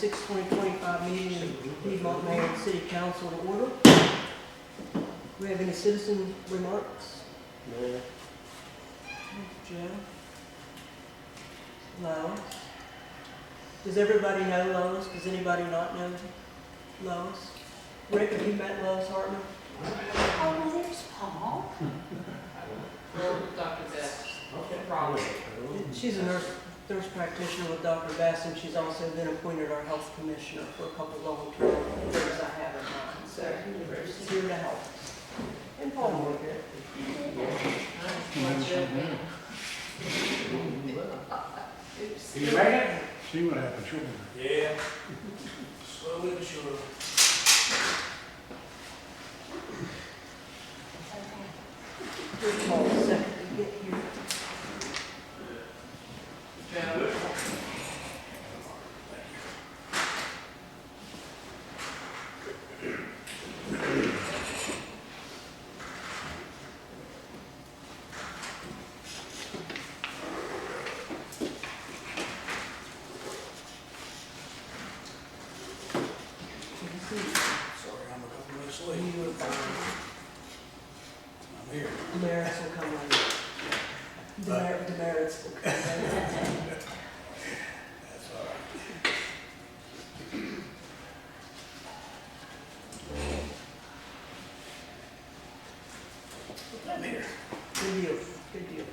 26, 2025 meeting of Piedmont Mayor and City Council to order. Do we have any citizen remarks? No. Joe? Lois? Does everybody know Lois? Does anybody not know Lois? Rick, have you met Lois Hartman? Oh, well, there's Paul. Well, Dr. Best, probably. She's a nurse practitioner with Dr. Bass, and she's also been appointed our health commissioner for a couple long-term things I have in mind. So she's here to help. And Paul will be here. You make it? See what happened, sure. Yeah. Slowly but surely. Give Paul a second to get here. Sorry, I'm a couple minutes late. You were fine. I'm here. Demerits will come later. Demerits will come later. That's all right. I'm here. Good deal, good deal.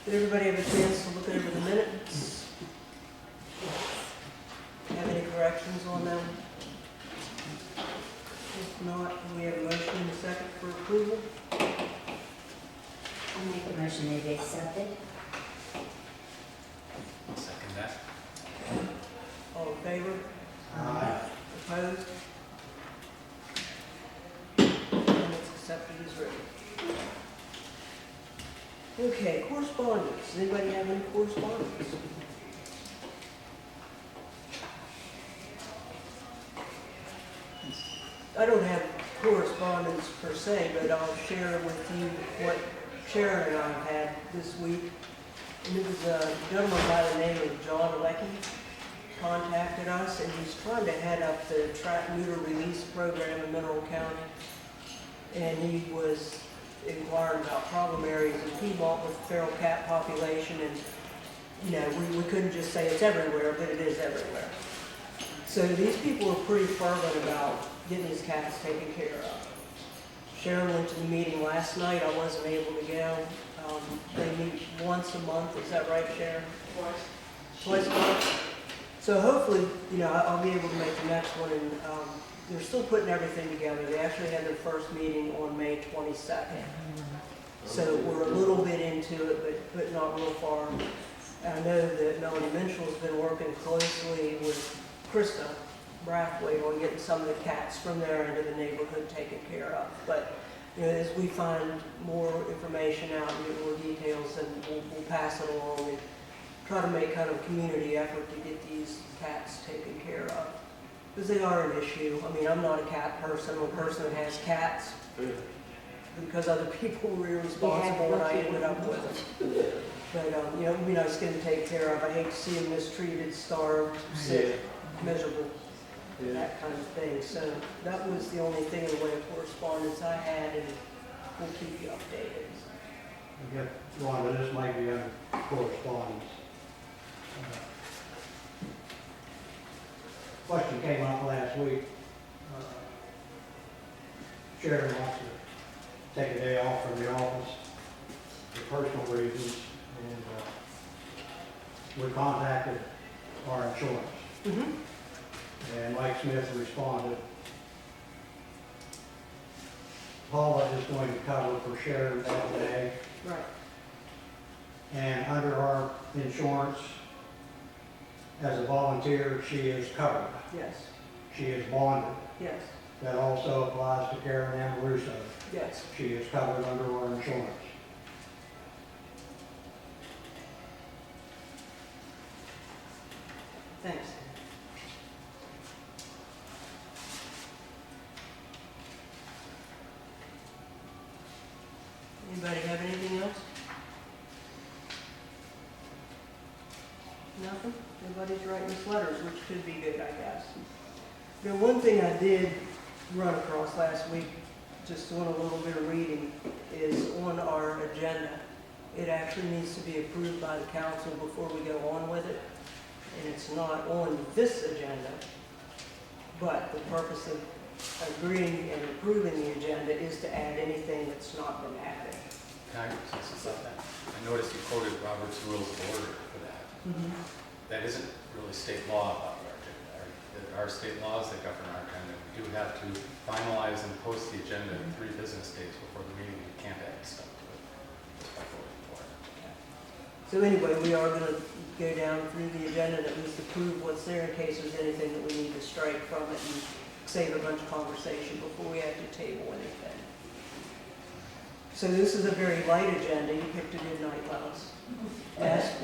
Did everybody have a chance to look over the minutes? Have any corrections on them? If not, do we have a motion and a second for approval? I'll make a motion to be accepted. Second that. All in favor? Aye. Opposed? And it's accepted as written. Okay, correspondence. Does anybody have any correspondence? I don't have correspondence per se, but I'll share with you what Sharon and I have had this week. And it was a gentleman by the name of John Leckie contacted us, and he's trying to head up the trap neuter release program in Mineral County. And he was inquiring about problem areas in Piedmont with the feral cat population, and you know, we couldn't just say it's everywhere, but it is everywhere. So these people are pretty fervent about getting these cats taken care of. Sharon went to the meeting last night. I wasn't able to go. They meet once a month. Is that right, Sharon? Twice a month. So hopefully, you know, I'll be able to make the next one. And they're still putting everything together. They actually had their first meeting on May 22nd. So we're a little bit into it, but not real far. I know that Melanie Minshall's been working closely with Krista Brathwaite on getting some of the cats from there into the neighborhood taken care of. But you know, as we find more information out and get more details, then we'll pass it along and try to make kind of a community effort to get these cats taken care of. Because they are an issue. I mean, I'm not a cat person. I'm a person that has cats because other people were irresponsible and I ended up with them. But you know, it would be nice to get them taken care of. I hate to see them mistreated, starved, sick, miserable. That kind of thing. So that was the only thing in the way of correspondence I had, and we'll keep you updated. I get Wanda, this might be under correspondence. Question came up last week. Sharon wants to take a day off from the office for personal reasons, and we contacted our insurance. Mm-hmm. And Mike Smith responded, Paula is going to cover for Sharon that day. Right. And under our insurance, as a volunteer, she is covered. Yes. She is bonded. Yes. That also applies to Karen Amoruso. Yes. She is covered under our insurance. Thanks. Anybody have anything else? Nothing? Nobody's writing us letters, which could be good, I guess. Now, one thing I did run across last week, just doing a little bit of reading, is on our agenda. It actually needs to be approved by the council before we go on with it. And it's not on this agenda, but the purpose of agreeing and approving the agenda is to add anything that's not been added. Can I just say that? I noticed you quoted Robert's Rules of Order for that. That isn't really state law about our agenda. There are state laws that govern our agenda. We do have to finalize and post the agenda 3 business days before the meeting. We can't add stuff to it. That's what I voted for. So anyway, we are gonna go down through the agenda and at least approve what's there in case there's anything that we need to strike from it and save a bunch of conversation before we have to table anything. So this is a very light agenda. You picked a good night, Lois.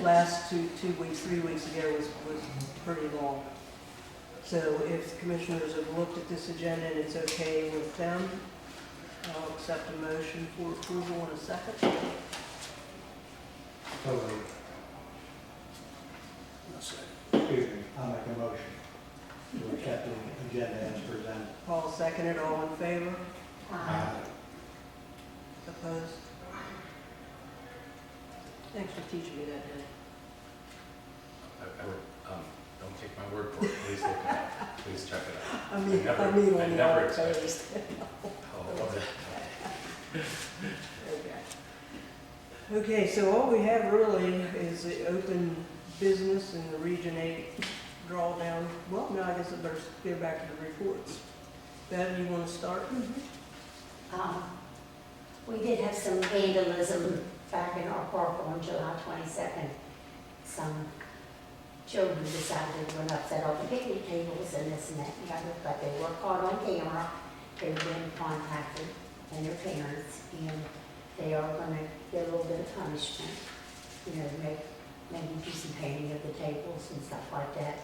Last 2 weeks, 3 weeks ago was pretty long. So if commissioners have looked at this agenda and it's okay with them, I'll accept a motion for approval in a second. Totally. Second. Excuse me, I'll make a motion to accept the agenda as presented. Paul seconded, all in favor? Aye. Opposed? Thanks for teaching me that, Denny. I would, don't take my word for it. Please look it up. Please check it out. I mean, never- on the I never all expected- opposed. Oh, okay. Okay. Okay, so all we have really is the open business in the Region 8 drawdown. Well, no, I guess I better go back to the reports. Bev, you want to start? We did have some vandalism back in our park on July 22nd. Some children decided to run upset all the picnic tables and this and that and the other, but they were caught on camera. They've been contacted and their parents, and they are going to get a little bit of punishment. You know, maybe do some painting of the tables and stuff like that.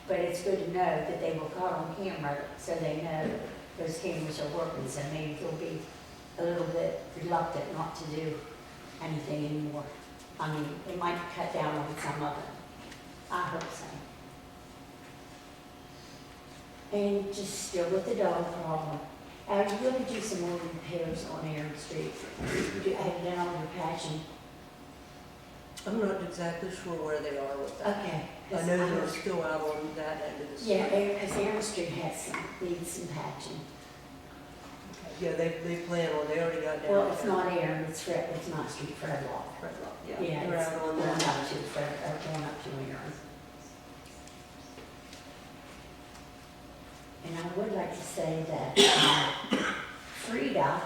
But it's good to know that they were caught on camera, so they know those cameras are working, so maybe they'll be a little bit reluctant not to do anything anymore. I mean, they might cut down on some of it. I hope so. And just still with the dog problem. You're going to do some more repairs on Aaron Street. Have you done all your patching? I'm not exactly sure where they are with that. Okay. I know they're still out on that end of the street. Yeah, because Aaron Street needs some patching. Yeah, they plan on, they already got down. Well, it's not Aaron, it's not Street Fred Law. Yeah, Yeah, they're it's out on going up that. to Fred, going up to Aaron. And I would like to say that Frida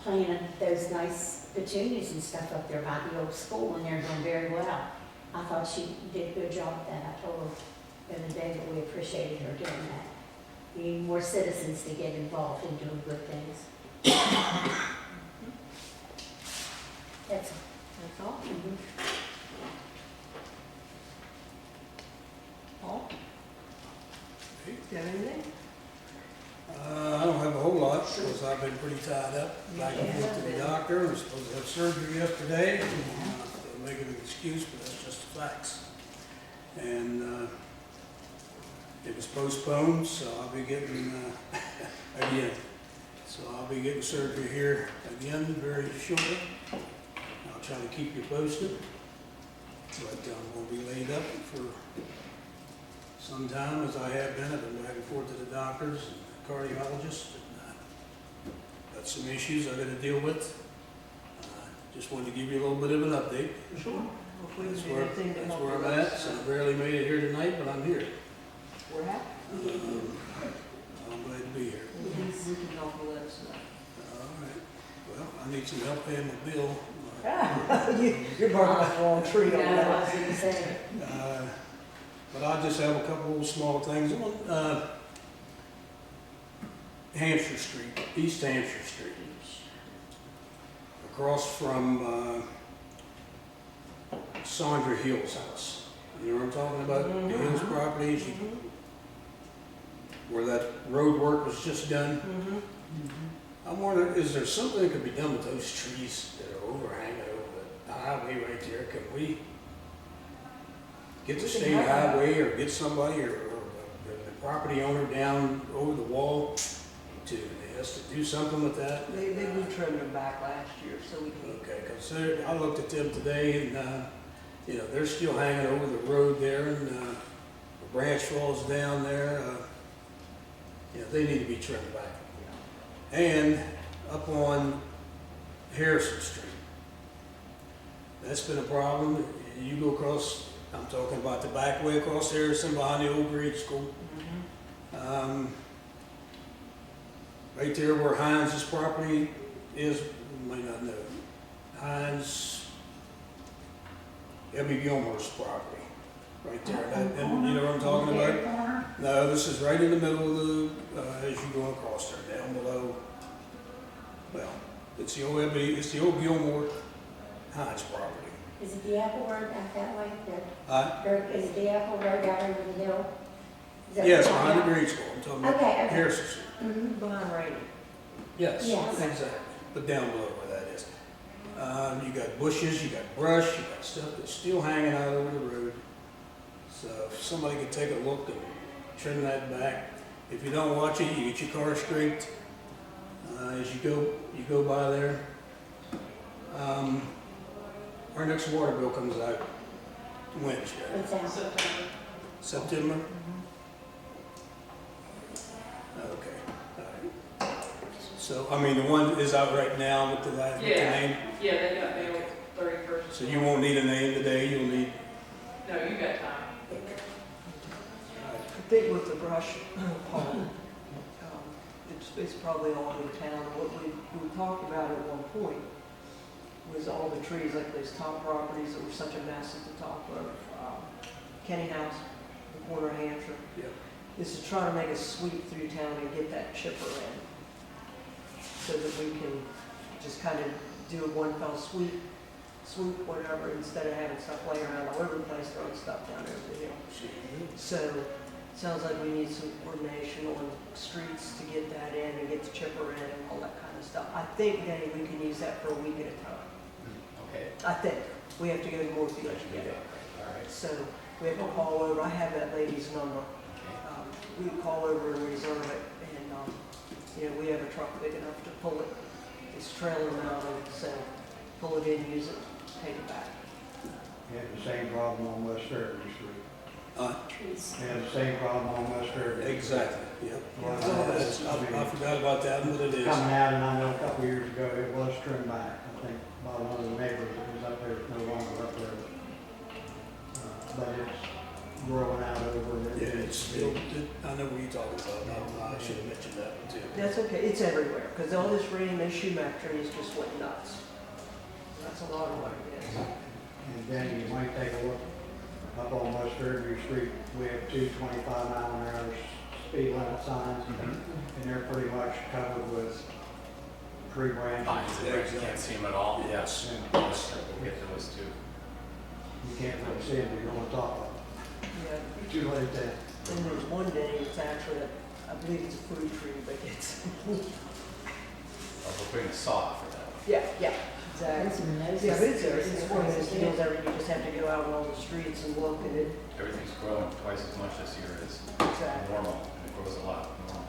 planted those nice petunias and stuff up there by the old school, and they're doing very well. I thought she did a good job with that. I told her the other day that we appreciated her doing that. We need more citizens to get involved in doing good things. That's That's all. Paul? Do you have anything? I don't have a whole lot, because I've been pretty tied up, back and forth to the doctor. I was supposed to have surgery yesterday. Not to make it an excuse, but that's just the facts. And it was postponed, so I'll be getting, again. So I'll be getting surgery here again very shortly. I'll try to keep you posted. But I'm gonna be laid up for some time, as I have been. I've been back and forth to the doctors and cardiologist, and got some issues I gotta deal with. Just wanted to give you a little bit of an update. Sure. If we can That's do where, anything to that's help where you I'm at, guys, so I barely made it here tonight, but I'm here. we're happy. I'm glad to be here. We can help you, let us know. All right, well, I need some help paying my bill. You're barking up the wrong tree on I that. was going to say. But I just have a couple of small things on, Hampshire Street, East Hampshire Street. Across from, Sandra Hill's house. You know what I'm talking about? The Hills property, where that road work was just done. I'm wondering, is there something that could be done with those trees that are overhanging over the highway right there? get the state highway or get somebody or the property owner down over the wall to, they has to do something with that. They trimmed them back last year, so we can. Okay, because I looked at them today and, you know, they're still hanging over the road there and, the branch falls down there, you know, they need to be trimmed back. And up on Harrison Street, that's been a problem. You go across, I'm talking about the back way across Harrison behind the old grade school. Right there where Hines' property is, you might not know. Hines, Abby Gilmore's property, right there. And you know what I'm talking about? No, this is right in the middle of the, as you go across there, down below. Well, it's the old Abby, it's the old Gilmore Hines property. Is it the Apple Road out that way? Huh? Is it the Apple Road out over the hill? Is that Yes, what you're behind the talking grade school. I'm talking about Okay. Harrison Street. about? Mhm. Behind Rainy. Yes, Yes. exactly. But down below where that is. You got bushes, you got brush, you got stuff that's still hanging out over the road. So if somebody could take a look and trim that back. If you don't watch it, you get your car scraped as you go by there. Our next water bill comes out Wednesday, What's that? September. September. Okay, all right. So, I mean, the one is out right now with the last, with the Yeah. name. Yeah, they got mailed 31st. So you won't need a name today, you'll need, No, you got time. I think with the brush, Paul, it's probably all over town. What we talked about at one point was all the trees, like those top properties that were such a mess at the top of Kenny House, the corner of Hampshire. yeah. Is to try to make a sweep through town and get that chipper in. So that we can just kind of do a one fell swoop, whatever, instead of having stuff laying around all over the place, throwing stuff down over the hill. So, sounds like we need some coordination on streets to get that in and get the chipper in and all that kind of stuff. I think, Danny, we can use that for a week at a time. Okay. I think. We have to go to Moorfield to get it. All right. So, we have to call over, I have that lady's number. We can call over and reserve it, and, you know, we have a truck big enough to pull it. It's trailer mounted, so pull it in, use it, take it back. We had the same problem on West Fairview Street. Trees. We had the same problem on West Fairview. Exactly, yep. Well, I forgot about that, but it is. Coming out, and I know a couple of years ago, it was trimmed back. I think by one of the neighbors that was up there, is no longer up there. But it's growing out over there. Yeah, it's still, I know what you're talking about, I should have mentioned that one too. That's okay, it's everywhere, because all this rain, those sumac trees just went nuts. That's a lot of what it is. And then you might take a look up on West Fairview Street. We have two 25-mile-an-hour speed limit signs, and they're pretty much covered with tree branches. Fines, you can't see them at all? Yes. Yes, we'll get those too. You can't really see them, you're on top of them. Yeah, Too late then. and there's one day, it's actually, I believe it's a fruit tree, but it's, Oh, we're putting a saw for that one. yeah, And exactly. some noses. Yeah, but it's one of those deals that you just have to go out on all the streets and look at it. Everything's growing twice as much this year as Exactly. normal, and it grows a lot normal.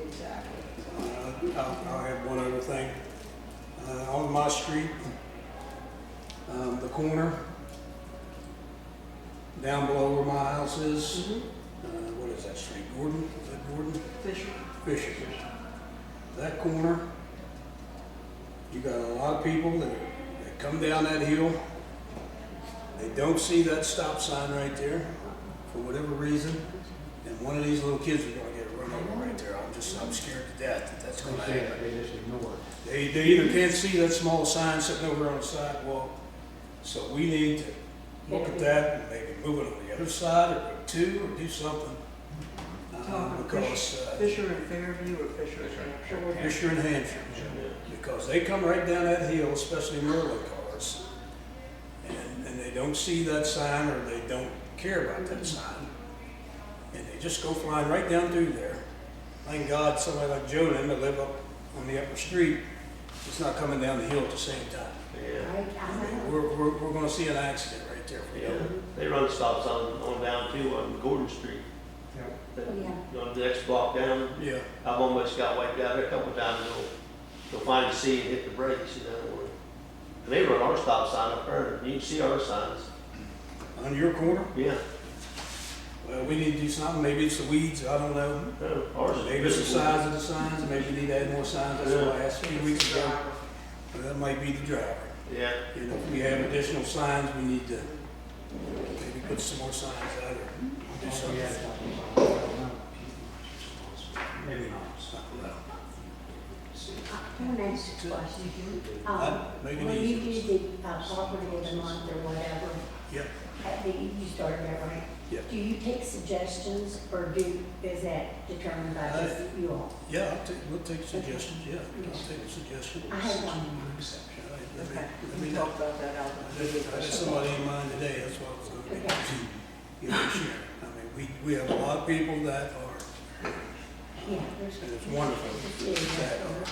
Exactly. I'll have one other thing. On my street, the corner, down below where my house is, what is that street, Gordon? Is that Gordon? Fisher. Fisher. That corner, you got a lot of people that come down that hill. They don't see that stop sign right there for whatever reason. And one of these little kids are gonna get run over right there. I'm scared to death that that's gonna They happen. just ignore it. They either can't see that small sign sitting over on the sidewalk. So we need to look at that and maybe move it on the other side or put two or do something. Because Fisher and Fairview or Fisher and Hampshire? Fisher and Hampshire, because they come right down that hill, especially Merlin cars, and they don't see that sign or they don't care about that sign, and they just go flying right down through there. Thank God somebody like Joe and them that live up on the upper street is not coming down the hill at the same time. Right, I mean, we're gonna see an accident right right there for Yeah, you. they run stop sign on down too on Gordon Street. Yep. Yeah. On the next block down, Yeah, I've almost got wiped out there a couple of times. They'll finally see and hit the brakes, you know. And they run our stop sign up there, and you can see our signs. on your corner. Yeah, Well, we need to do something, maybe it's the weeds, I don't know. ours is. Maybe it's the size of the signs, maybe we need to add more signs, that's what I asked a few weeks ago. That might be the driver. Yeah, You know, if we have additional signs, we need to maybe put some more signs out or do Oh, something. yeah, I don't know. Maybe not. I want to ask you a question. Make it When you easy. do the property of the month or whatever, Yep. you started that, right? Yep. Do you take suggestions or is that determined by just you all? Yeah, we'll take suggestions, yeah, I'll take a suggestion. I have one. Okay, Let we me talked about that out. I had somebody in mind today, that's what I was gonna get to, you know, share. I mean, we have a lot of people that are, Yeah, there's. and it's wonderful, Yeah. that are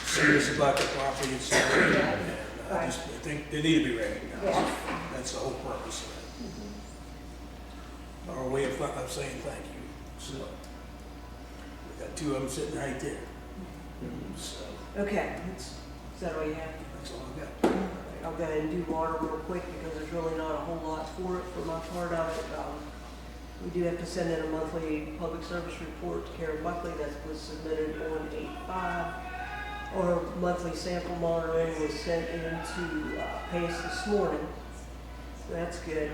serious about their property and stuff. And I just, I think they need to be recognized. Yeah. That's the whole purpose of it. Our way of saying thank you. So, we got two of them sitting right there. So, Okay, is that all you have? that's all I've got. I'll go ahead and do water real quick because there's really not a whole lot for it for my part of it. We do have to send in a monthly public service report to Karen Buckley that was submitted on 8/5. Our monthly sample monitoring was sent in to Pace this morning. So that's good.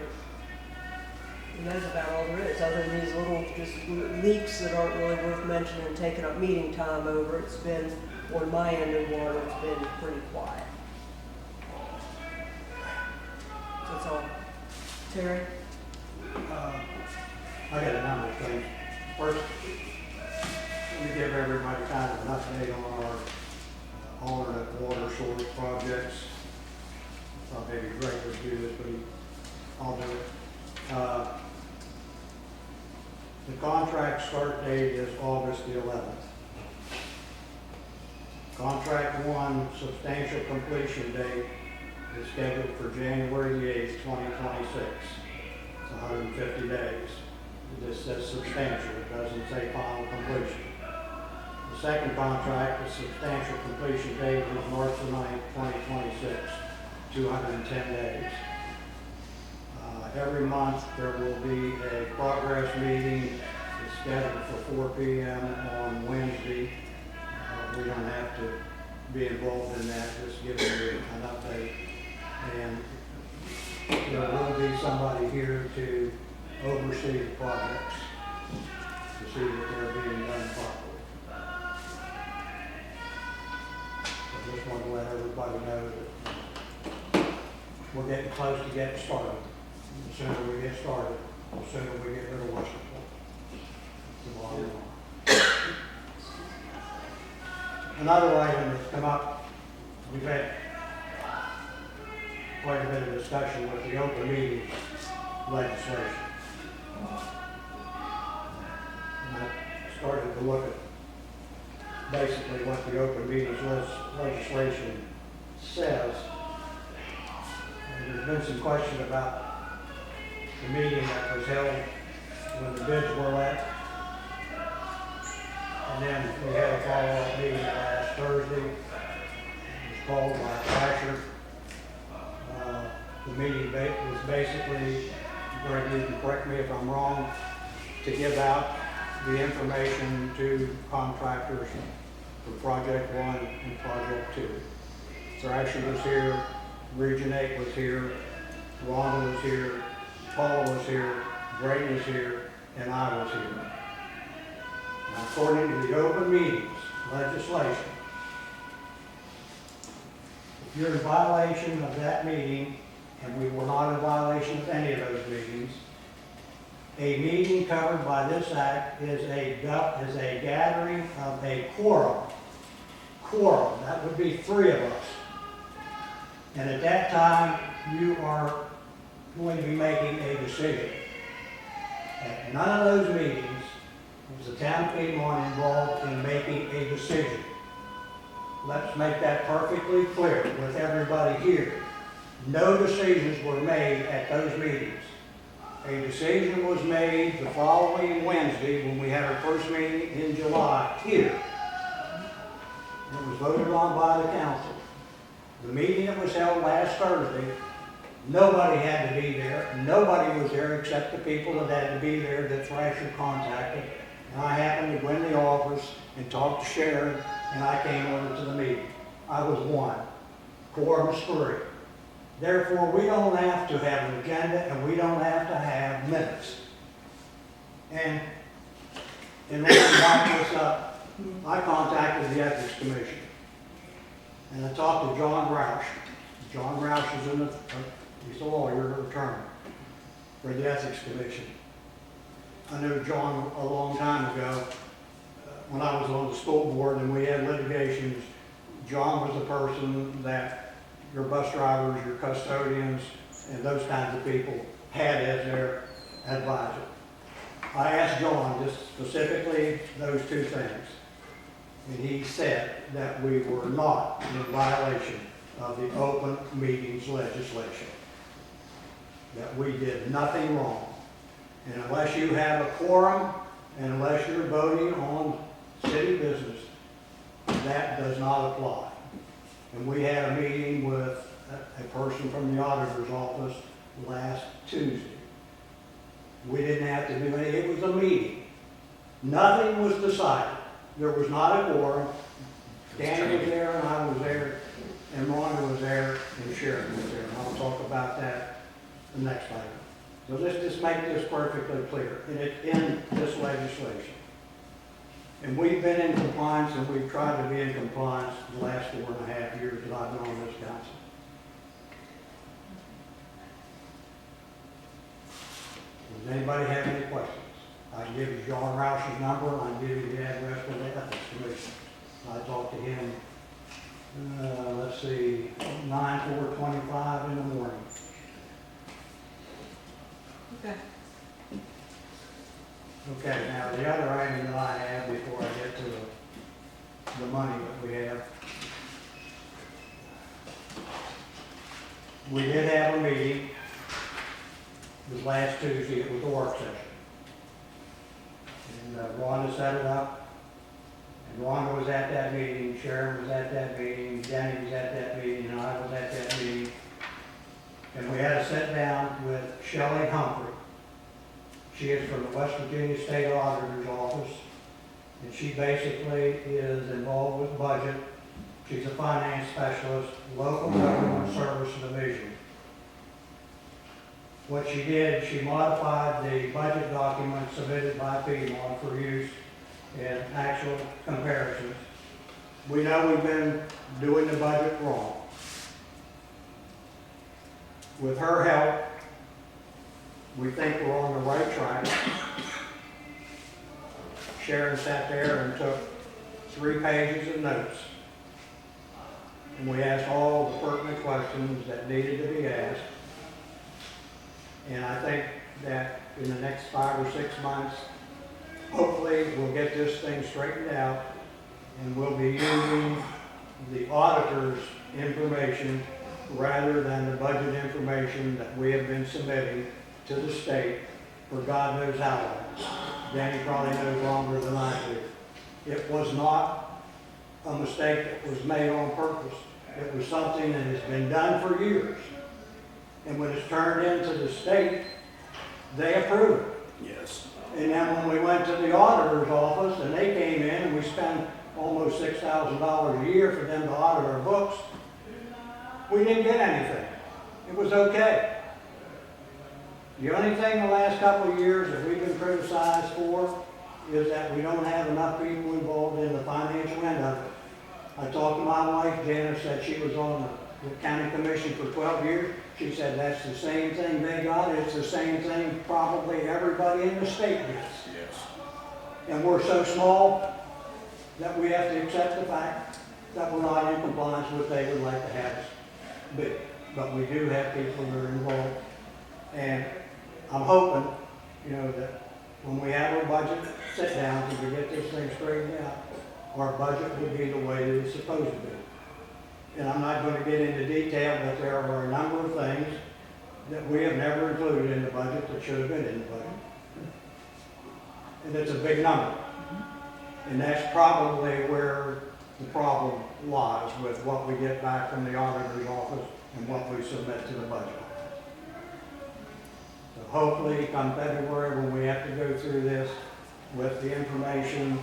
And that's about all there is, other than these little just leaks that aren't really worth mentioning and taking up meeting time over. It's been, on my end of water, it's been pretty quiet. So that's all. Terry? I got a number of things. First, let me give everybody kind of an update on our alternate water source projects. I thought maybe Greg would do this, but I'll do it. The contract start date is August the 11th. Contract 1 substantial completion date is scheduled for January the 8th, 2026. It's 150 days. This says substantial, it doesn't say final completion. The second contract, the substantial completion date is March the 9th, 2026, 210 days. Every month, there will be a progress meeting. It's scheduled for 4 p.m. on Wednesday. We don't have to be involved in that, just giving you an update. And there will be somebody here to oversee the projects, to see that they're being done properly. I just want to let everybody know that we're getting close to getting started. The sooner we get started, the sooner we get rid of Western. The bottom line. Another item that's come up, we've had quite a bit of discussion with the open meeting legislation. And I started to look at basically what the open meetings legislation says. And there's been some question about the meeting that was held when the bids were let. And then we had a follow-up meeting last Thursday. It was called by Asher. The meeting was basically, Greg, you can correct me if I'm wrong, to give out the information to contractors for Project 1 and Project 2. Thrasher was here, Region 8 was here, Rhonda was here, Paul was here, Greg was here, and I was here. Now, according to the open meetings legislation, if you're in violation of that meeting, and we were not in violation of any of those meetings, a meeting covered by this act is a gathering of a quorum. Quorum, that would be 3 of us. And at that time, you are going to be making a decision. At none of those meetings was the town of Piedmont involved in making a decision. Let's make that perfectly clear with everybody here. No decisions were made at those meetings. A decision was made the following Wednesday when we had our first meeting in July here. It was voted on by the council. The meeting that was held last Thursday, nobody had to be there. Nobody was there except the people that had to be there that Thrasher contacted. And I happened to go in the office and talk to Sharon, and I came over to the meeting. I was one. Quorum is 3. Therefore, we don't have to have an agenda, and we don't have to have minutes. And in order to back this up, I contacted the Ethics Commission. And I talked to John Roush. John Roush is he's a lawyer, an attorney for the Ethics Commission. I knew John a long time ago when I was on the school board and we had litigations. John was the person that your bus drivers, your custodians, and those kinds of people had as their advisor. I asked John just specifically those 2 things. And he said that we were not in violation of the open meetings legislation. That we did nothing wrong. And unless you have a quorum, and unless you're voting on city business, that does not apply. And we had a meeting with a person from the auditor's office last Tuesday. We didn't have to do anything, it was a meeting. Nothing was decided. There was not a quorum. Danny was there and I was there, and Rhonda was there, and Sharon was there. And I'll talk about that the next item. So let's just make this perfectly clear, and it's in this legislation. And we've been in compliance, and we've tried to be in compliance the last 4.5 years that I've been on this council. Does anybody have any questions? I can give you John Roush's number, and I can give you the address of the Ethics Commission. I talked to him, let's see, 9/4/25 in the morning. Okay. Okay, now the other item that I have before I get to the money that we have. We did have a meeting, it was last Tuesday, it was a work session. And Rhonda set it up, and Rhonda was at that meeting, Sharon was at that meeting, Danny was at that meeting, and I was at that meeting. And we had to sit down with Shelley Humphrey. She is from the West Virginia State Auditor's Office, and she basically is involved with budget. She's a finance specialist, local government service division. What she did, she modified the budget document submitted by Piedmont for use in actual comparisons. We know we've been doing the budget wrong. With her help, we think we're on the right track. Sharon sat there and took 3 pages of notes. And we asked all the pertinent questions that needed to be asked. And I think that in the next 5 or 6 months, hopefully we'll get this thing straightened out and we'll be using the auditor's information rather than the budget information that we have been submitting to the state for God knows how long. Danny probably knows longer than I do. It was not a mistake that was made on purpose. It was something that has been done for years. And when it's turned into the state, they approve it. Yes. And then when we went to the auditor's office and they came in and we spent almost $6,000 a year for them to audit our books, we didn't get anything. It was okay. The only thing the last couple of years that we've been criticized for is that we don't have enough people involved in the financial end of it. I talked to my wife, Janice, said she was on the county commission for 12 years. She said that's the same thing they got. It's the same thing probably everybody in the state gets. Yes. And we're so small that we have to accept the fact that we're not in compliance with what they would like to have us be. But we do have people that are involved. And I'm hoping, that when we have our budget sit down and we get this thing straightened out, our budget will be the way that it's supposed to be. and I'm not gonna get into detail, but there are a number of things that we have never included in the budget that should have been in the budget. And it's a big number. And that's probably where the problem lies with what we get back from the auditor's office and what we submit to the budget. So hopefully come February, when we have to go through this with the information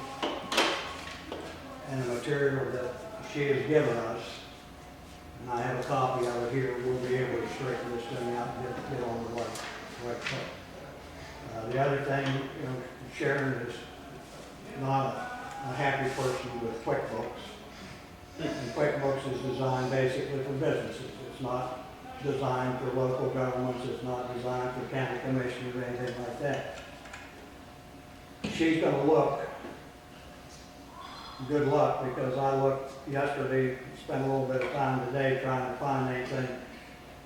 and the material that she has given us, and I have a copy of it here, we'll be able to straighten this thing out and get on the right foot. The other thing, you know, Sharon is not a happy person with QuickBooks. And QuickBooks is designed basically for businesses. It's not designed for local governments. It's not designed for county commissioners or anything like that. She's gonna look. Good luck, because I looked yesterday, spent a little bit of time today trying to find anything.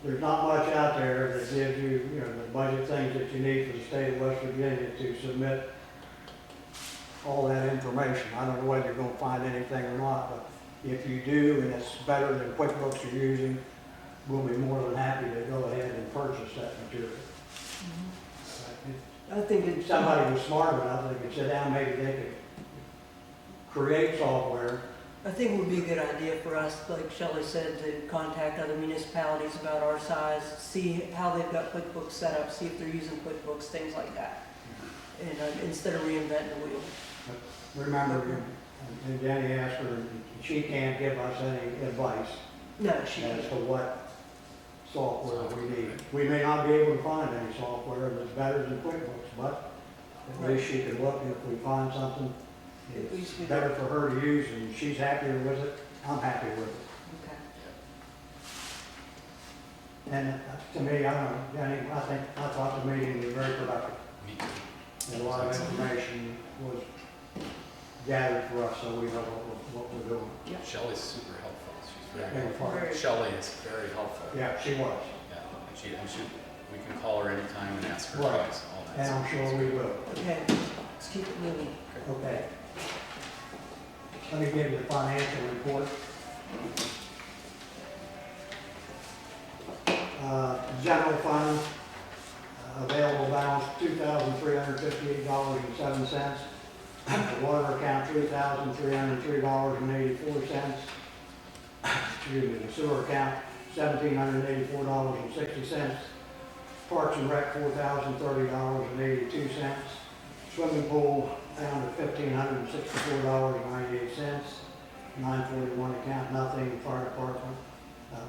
There's not much out there that gives you, you know, the budget things that you need for the state of West Virginia to submit all that information. I don't know whether you're gonna find anything or not, but if you do, and it's better than QuickBooks you're using, we'll be more than happy to go ahead and purchase that material. I think If it's, somebody was smart enough, they could sit down, maybe they could create software. I think it would be a good idea for us, like Shelley said, to contact other municipalities about our size, see how they've got QuickBooks set up, see if they're using QuickBooks, things like that. And instead of reinventing the wheel. Remember, and Danny asked her, she can't give us any advice No, she as can't. to what software we need. We may not be able to find any software that's better than QuickBooks, but at least she can look, if we find something, At least it's we- better for her to use, and she's happier with it, I'm happy with it. Okay. And to me, I don't know, Danny, I thought the meeting was very productive. Me too. And a lot of information was gathered for us, so we know what we're doing. Shelley's super helpful. She's very Yeah, helpful. fine. Very- Shelley is very helpful. Yeah, she was, Yeah, and she, we can call her anytime and ask her Right. advice, all that. and I'm sure we will. Okay, let's keep it moving. Okay. Let me give you the financial report. General fund, available balance $2,358.07. The water account, $3,303.84. Excuse me, the sewer account, $1,784.60. Parks and Rec, $4,030.82. Swimming pool down to $1,564.98. 941 account, nothing. Fire department,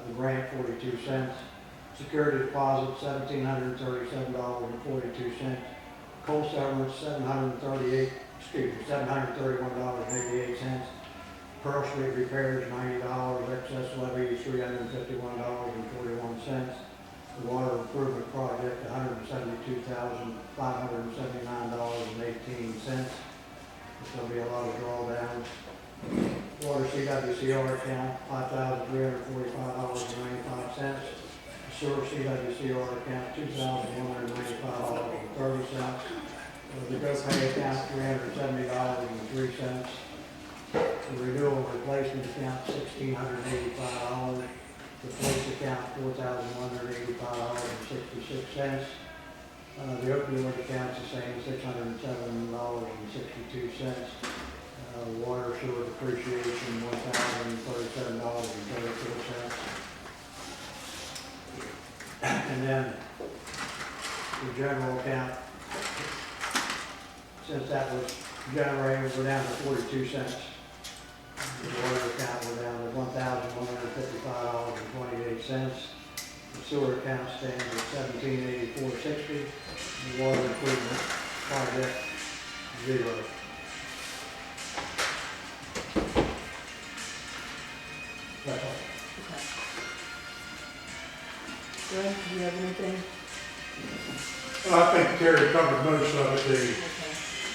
the grant, 42 cents. Security deposit, $1,737.42. Coal severance, $731.88. Pearl Street repairs, $90. Excess levy, $351.41. The water improvement project, $172,579.18. There's gonna be a lot of drawdowns. Water CWCR account, $5,345.95. Sewer CWCR account, $2,195.30. The GoPay account, $370.03. The renewal replacement account, $1,685. The police account, $4,185.66. The opioid account's the same, $607.62. Water sewer depreciation, $1,037.34. And then the general account, since that was generated, we're down to 42 cents. The water account, we're down to $1,155.28. The sewer account stands at $1,784.60. The water improvement project, $0. That's all. Okay. Greg, do you have anything? Well, I think Terry covered most of it. Okay.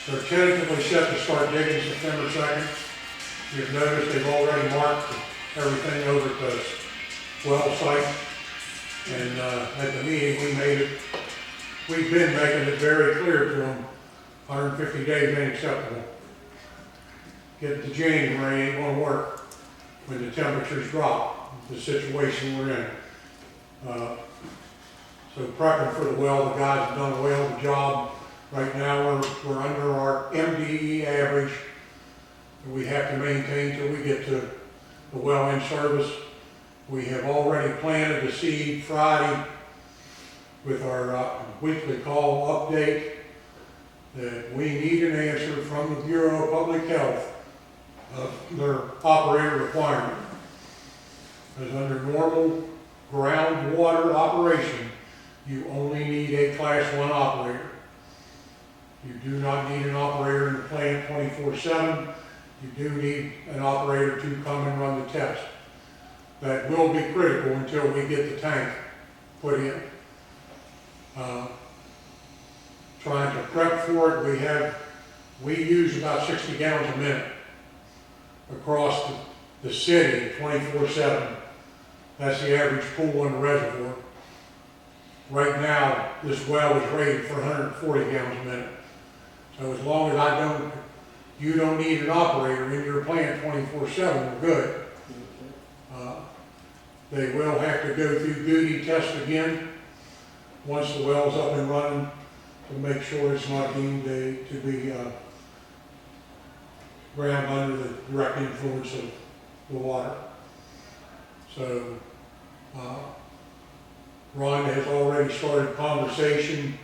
They're tentatively set to start digging September 2nd. You've noticed they've already marked everything over at the well site. And at the meeting, we've been making it very clear to them, 150 days ain't acceptable. Get to January, ain't gonna work when the temperatures drop. the situation we're in. So prepping for the well, the guys have done a well of the job. Right now, we're under our MDE average that we have to maintain till we get to the well in service. We have already planted the seed Friday with our weekly call update that we need an answer from the Bureau of Public Health of their operator requirement. As under normal groundwater operation, you only need a Class 1 operator. You do not need an operator in the plant 24/7. You do need an operator to come and run the test. That will be critical until we get the tank put in. Trying to prep for it, we use about 60 gallons a minute across the city 24/7. That's the average pool in the reservoir. Right now, this well is rated for 140 gallons a minute. So as long as you don't need an operator in your plant 24/7, we're good. They will have to go through duty test again once the well's up and running to make sure it's not deemed to be ground under the direct influence of the water. So Rhonda has already started conversation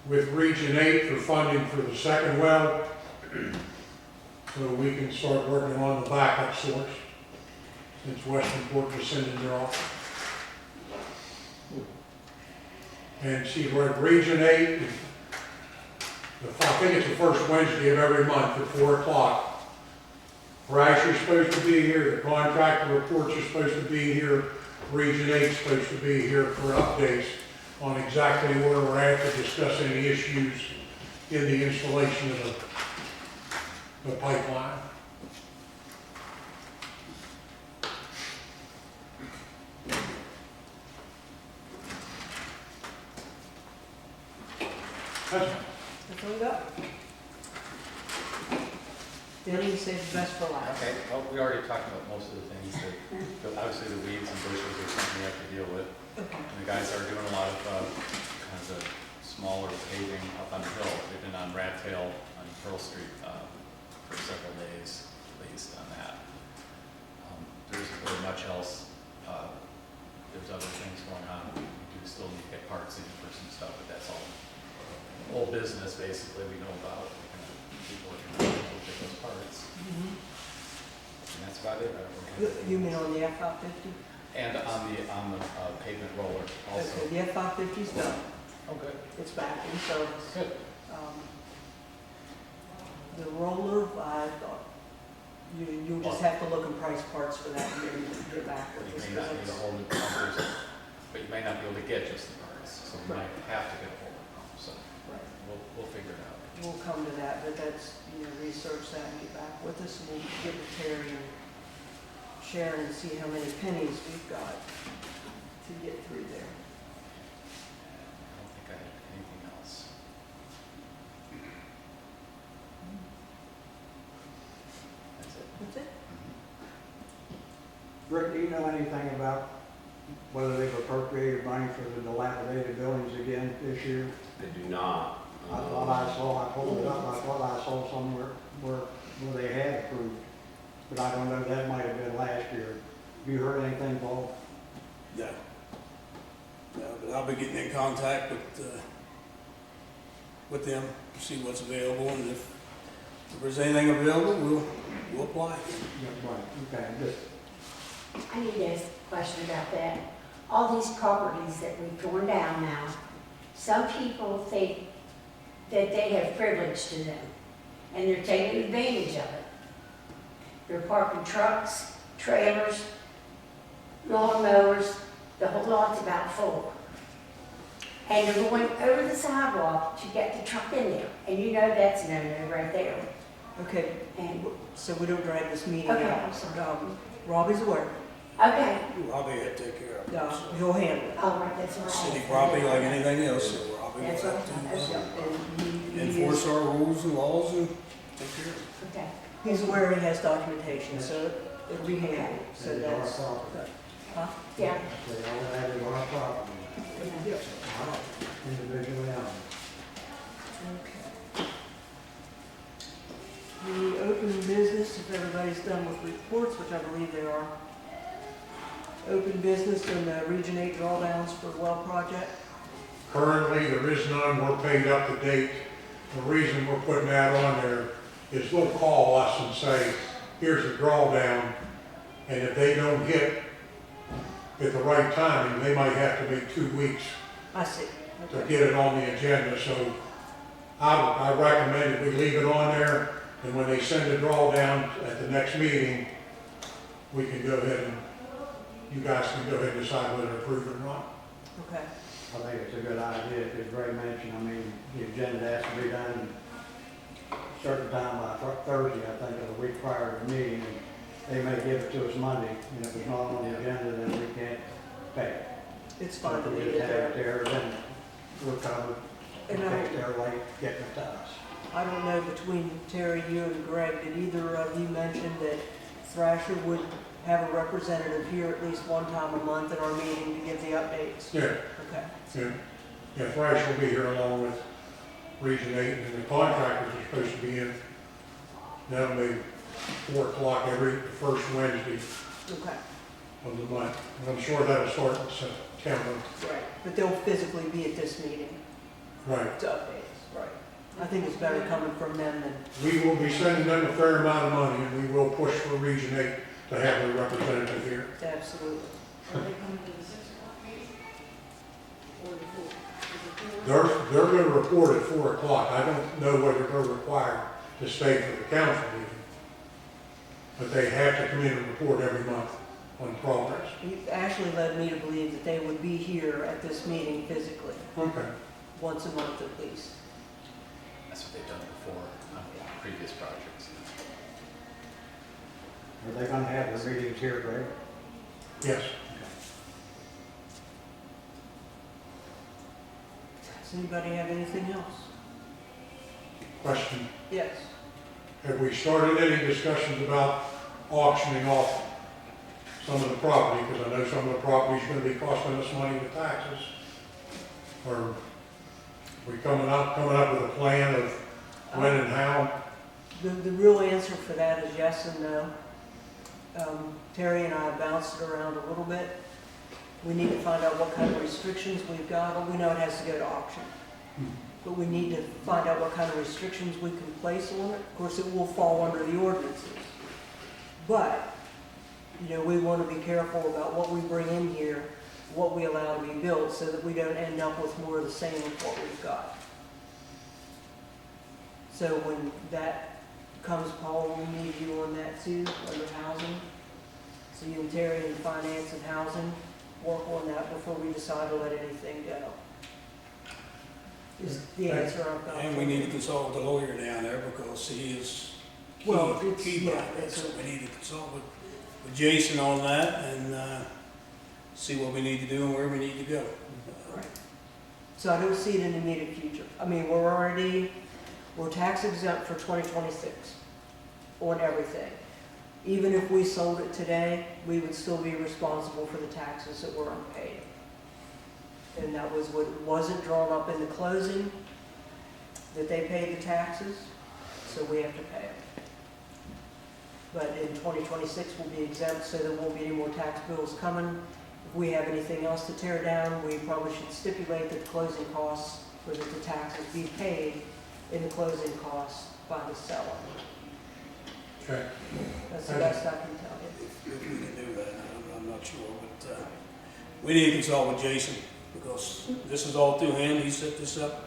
with Region 8 for funding for the second well, so we can start working on the backup source, since Westernport was sending their off. And she's worked Region 8, I think it's the first Wednesday of every month at 4 o'clock. Brasher's supposed to be here, the contractor reports are supposed to be here, Region 8's supposed to be here for updates on exactly where we're at to discuss any issues in the installation of the pipeline. That's That's all we got. Danny, you saved the best for last. Okay, well, we already talked about most of the things but obviously the weeds and bushes are something we have to deal with. Okay. And the guys are doing a lot of kinds of smaller paving up on the hill. They've been on Rat Tail on Pearl Street for several days at least on that. There isn't really much else. There's other things going on. We do still need to get parts in for some stuff, but that's all old business basically we know about. We can keep working on it, we'll get those parts. And that's about it. You mean on the F-550? And on the pavement roller also. Okay, the F-550's done. Oh, good. It's back in service. Good. The roller, I thought, you'll just have to look and price parts for that and then get back with You us. may not need a whole new pumpers, but you may not be able to get just the parts, so you might have to get a whole new pump, so Right. we'll figure it out. We'll come to that, but that's, research that and get back with us, and we'll get with Terry and Sharon and see how many pennies we've got to get through there. I don't think I have anything else. That's it. That's it? Rick, do you know anything about whether they've appropriated money for the dilapidated buildings again this year? I do not. I pulled it up, I thought I saw somewhere where they had approved, but I don't know, that might have been last year. Have you heard anything, Paul? No. No, but I'll be getting in contact with them to see what's available, and if there's anything available, we'll apply. Yeah, right, okay, just, I need to ask a question about that. All these properties that we've torn down now, some people think that they have privilege to them, and they're taking advantage of it. They're parking trucks, trailers, lawnmowers, the whole lot's about full. And they're going over the sidewalk to get the truck in there, and that's a no-no right there. Okay, And, so we don't drag this meeting Okay, out. I'm sorry. Robbie's aware. okay, Robbie had to take care of it. so. He'll handle it. all right, that's all right. City property like anything else, so Robbie will That's have right, that's to right. And he enforce is, our rules and laws and take care of it. Okay. he's aware he has documentation, so it'll be handled, so And it's our that's. property. Huh? Yeah. They all that is our property, Yep. individually owned. Okay. The open business, if everybody's done with reports, which I believe they are. Open business and the Region 8 drawdowns for the well project. Currently, there is none, we're paid up to date. The reason we're putting that on there is they'll call us and say, here's the drawdown, and if they don't hit at the right time, they might have to wait 2 weeks I see. to Okay. get it on the agenda, so I recommend that we leave it on there, and when they send a drawdown at the next meeting, we can go ahead and, you guys can go ahead and decide whether to approve it or not. Okay. I think it's a good idea, because Ray mentioned, I mean, the agenda has to be done a certain time by Thursday, I think, of the week prior to the meeting, and they may give it to us Monday, and if it's not on the agenda, then we can't pay it. It's So fine if to we leave just it have it there. there, then we're covered, in And case they're late getting it to us. I don't know, between Terry, you and Greg, did either of you mention that Thrasher would have a representative here at least one time a month at our meeting to give the updates? Yeah, Okay. yeah, yeah, Thrash will be here along with Region 8, and the contractors are supposed to be in, now maybe 4 o'clock every first Wednesday Okay. of the month. And I'm sure that'll start in September. Right. But they'll physically be at this meeting Right. to update us. Right. I think it's better coming from them than, We will be sending them a fair amount of money, and we will push for Region 8 to have their representative here. absolutely. Are they coming to the 6 o'clock meeting? Or the 4? Is it 4? They're going to report at 4 o'clock. I don't know whether they're required to stay for the council meeting, but they have to come in and report every month on progress. He actually led me to believe that they would be here at this meeting physically, Okay. once a month at least. That's what they've done before on previous projects. Are they gonna have the meetings here, Ray? Yes. Does anybody have anything else? Question. Yes. Have we started any discussions about auctioning off some of the property? Because I know some of the property is going to be costing us money with taxes. Or are we coming up with a plan of when and how? The real answer for that is yes and no. Terry and I bounced it around a little bit. We need to find out what kind of restrictions we've got. Well, we know it has to go to auction. But we need to find out what kind of restrictions we can place on it. Of course, it will fall under the ordinances. But, you know, we want to be careful about what we bring in here, what we allow to be built, so that we don't end up with more of the same of what we've got. So when that comes, Paul, we need you on that too, under housing. So you and Terry in finance and housing, work on that before we decide to let anything go. Is the answer I've got. And we need to consult with the lawyer down there because he is key, Well, it's- key yeah, behind it. it's So a- we need to consult with Jason on that and see what we need to do and where we need to go. Right. So I don't see it in the immediate future. I mean, we're tax exempt for 2026 on everything. Even if we sold it today, we would still be responsible for the taxes that were unpaid. And that was what wasn't drawn up in the closing, that they paid the taxes, so we have to pay it. But in 2026, we'll be exempt, so there won't be any more tax bills coming. If we have anything else to tear down, we probably should stipulate that the closing costs, or that the taxes be paid in the closing costs by the seller. Okay. That's the best I can tell you. If we can do that, I'm not sure, but we need to consult with Jason because this is all through him. He set this up.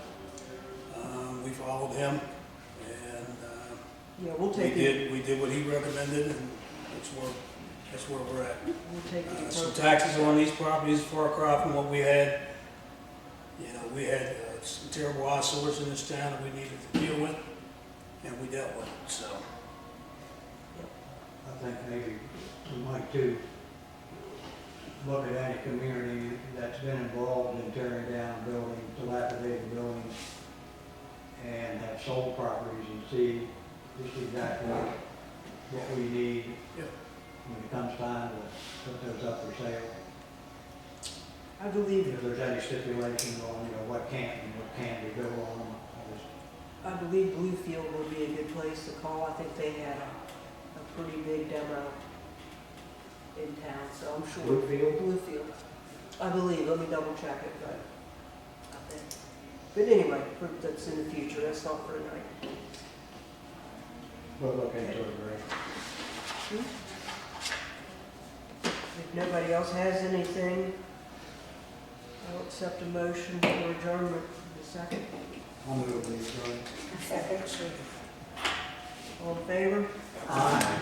We followed him and Yeah, we'll we take it. did what he recommended and that's where we're at. We'll take it. Some taxes on these properties far cry from what we had. You know, we had some terrible eyesores in this town that we needed to deal with and we dealt with it, so. I think maybe we might too look at any community that's been involved in tearing down buildings, dilapidated buildings, and have sold properties and see just exactly what we need. Yeah. when it comes time to put those up for sale. I believe, If there's any stipulations on, what can and what can't be built on them, I believe Bluefield would be a good place to call. I think they had a pretty big demo in town, so I'm sure. Bluefield? Bluefield. I believe, let me double check it, but I think. But anyway, that's in the future, that's not for tonight. we'll look into it, Greg. If nobody else has anything, I'll accept a motion for adjournment in a second. I'll move these, Greg. Second. All in favor? Aye.